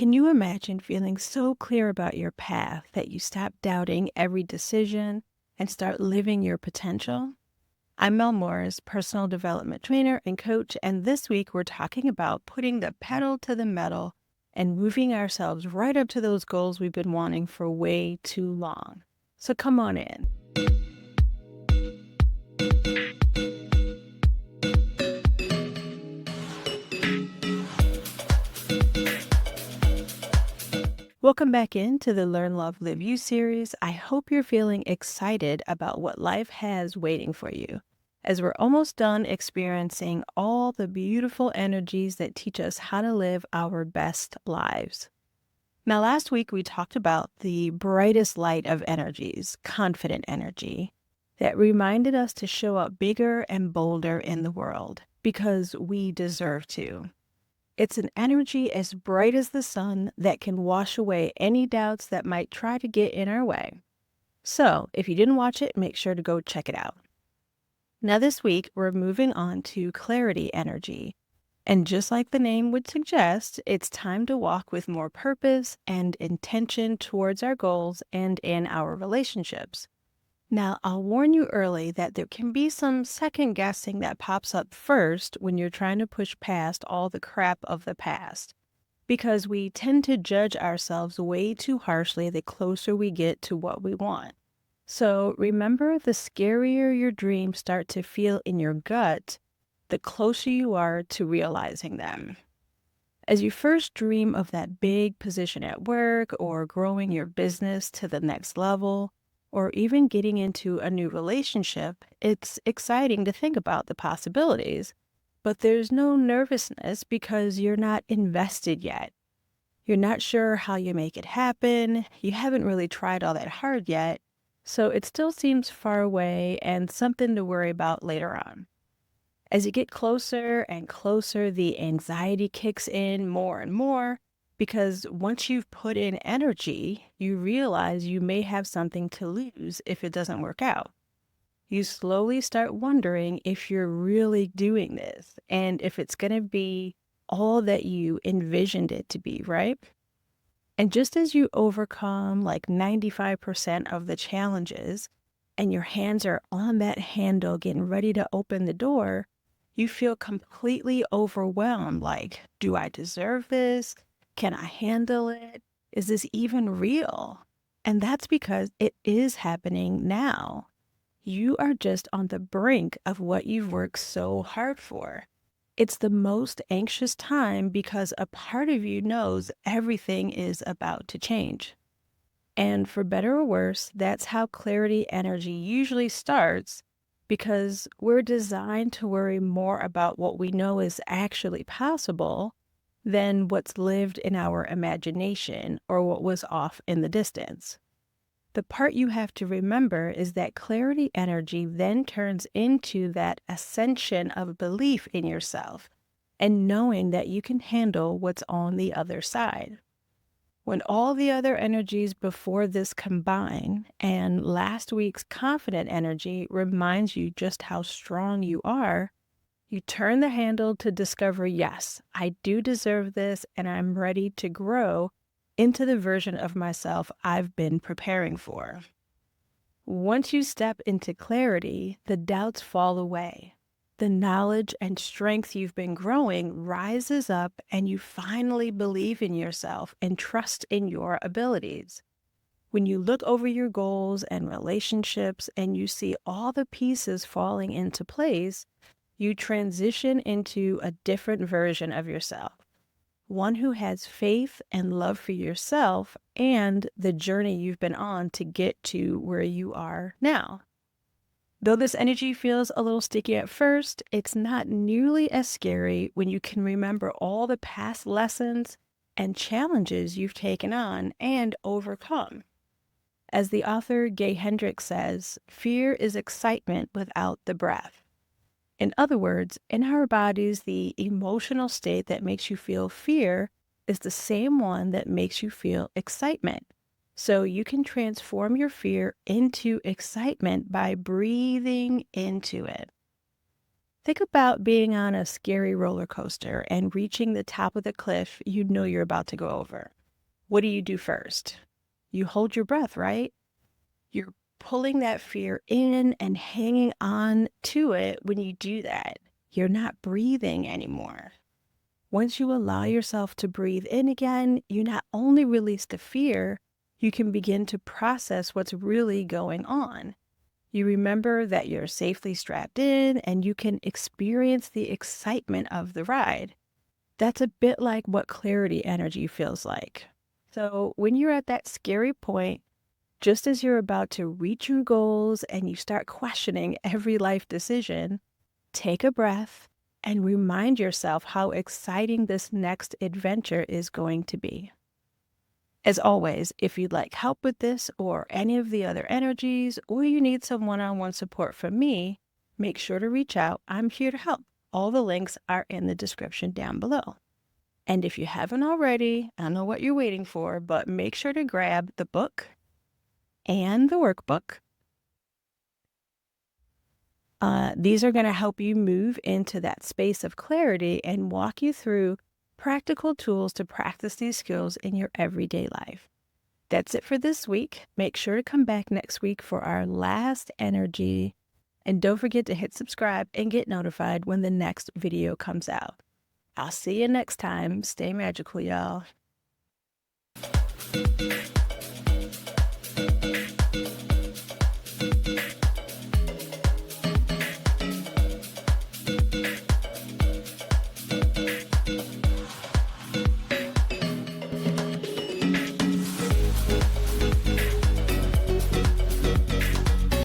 Can you imagine feeling so clear about your path that you stop doubting every decision and start living your potential? I'm Mel Morris, personal development trainer and coach, and this week we're talking about putting the pedal to the metal and moving ourselves right up to those goals we've been wanting for way too long. So come on in. Welcome back into the Learn, Love, Live You series. I hope you're feeling excited about what life has waiting for you, as we're almost done experiencing all the beautiful energies that teach us how to live our best lives. Now, last week we talked about the brightest light of energies, confident energy, that reminded us to show up bigger and bolder in the world because we deserve to. It's an energy as bright as the sun that can wash away any doubts that might try to get in our way. So, if you didn't watch it, make sure to go check it out. Now, this week, we're moving on to clarity energy. And just like the name would suggest, it's time to walk with more purpose and intention towards our goals and in our relationships. Now, I'll warn you early that there can be some second guessing that pops up first when you're trying to push past all the crap of the past, because we tend to judge ourselves way too harshly the closer we get to what we want. So remember, the scarier your dreams start to feel in your gut, the closer you are to realizing them. As you first dream of that big position at work or growing your business to the next level, or even getting into a new relationship, it's exciting to think about the possibilities, but there's no nervousness because you're not invested yet. You're not sure how you make it happen. You haven't really tried all that hard yet, so it still seems far away and something to worry about later on. As you get closer and closer, the anxiety kicks in more and more, because once you've put in energy, you realize you may have something to lose if it doesn't work out. You slowly start wondering if you're really doing this and if it's going to be all that you envisioned it to be, right? And just as you overcome like 95% of the challenges and your hands are on that handle getting ready to open the door, you feel completely overwhelmed. Like, do I deserve this? Can I handle it? Is this even real? And that's because it is happening now. You are just on the brink of what you've worked so hard for. It's the most anxious time because a part of you knows everything is about to change. And for better or worse, that's how clarity energy usually starts, because we're designed to worry more about what we know is actually possible than what's lived in our imagination or what was off in the distance. The part you have to remember is that clarity energy then turns into that ascension of belief in yourself and knowing that you can handle what's on the other side. When all the other energies before this combine and last week's confident energy reminds you just how strong you are, you turn the handle to discover, yes, I do deserve this and I'm ready to grow into the version of myself I've been preparing for. Once you step into clarity, the doubts fall away. The knowledge and strength you've been growing rises up and you finally believe in yourself and trust in your abilities. When you look over your goals and relationships and you see all the pieces falling into place, you transition into a different version of yourself. One who has faith and love for yourself and the journey you've been on to get to where you are now. Though this energy feels a little sticky at first, it's not nearly as scary when you can remember all the past lessons and challenges you've taken on and overcome. As the author Gay Hendricks says, fear is excitement without the breath. In other words, in our bodies, the emotional state that makes you feel fear is the same one that makes you feel excitement. So you can transform your fear into excitement by breathing into it. Think about being on a scary roller coaster and reaching the top of the cliff you know you're about to go over. What do you do first? You hold your breath, right? You're pulling that fear in and hanging on to it when you do that. You're not breathing anymore. Once you allow yourself to breathe in again, you not only release the fear, you can begin to process what's really going on. You remember that you're safely strapped in and you can experience the excitement of the ride. That's a bit like what clarity energy feels like. So, when you're at that scary point, just as you're about to reach your goals and you start questioning every life decision, take a breath and remind yourself how exciting this next adventure is going to be. As always, if you'd like help with this or any of the other energies, or you need some one-on-one support from me, make sure to reach out. I'm here to help. All the links are in the description down below. And if you haven't already, I know what you're waiting for, but make sure to grab the book and the workbook. These are going to help you move into that space of clarity and walk you through practical tools to practice these skills in your everyday life. That's it for this week. Make sure to come back next week for our last energy. And don't forget to hit subscribe and get notified when the next video comes out. I'll see you next time. Stay magical, y'all.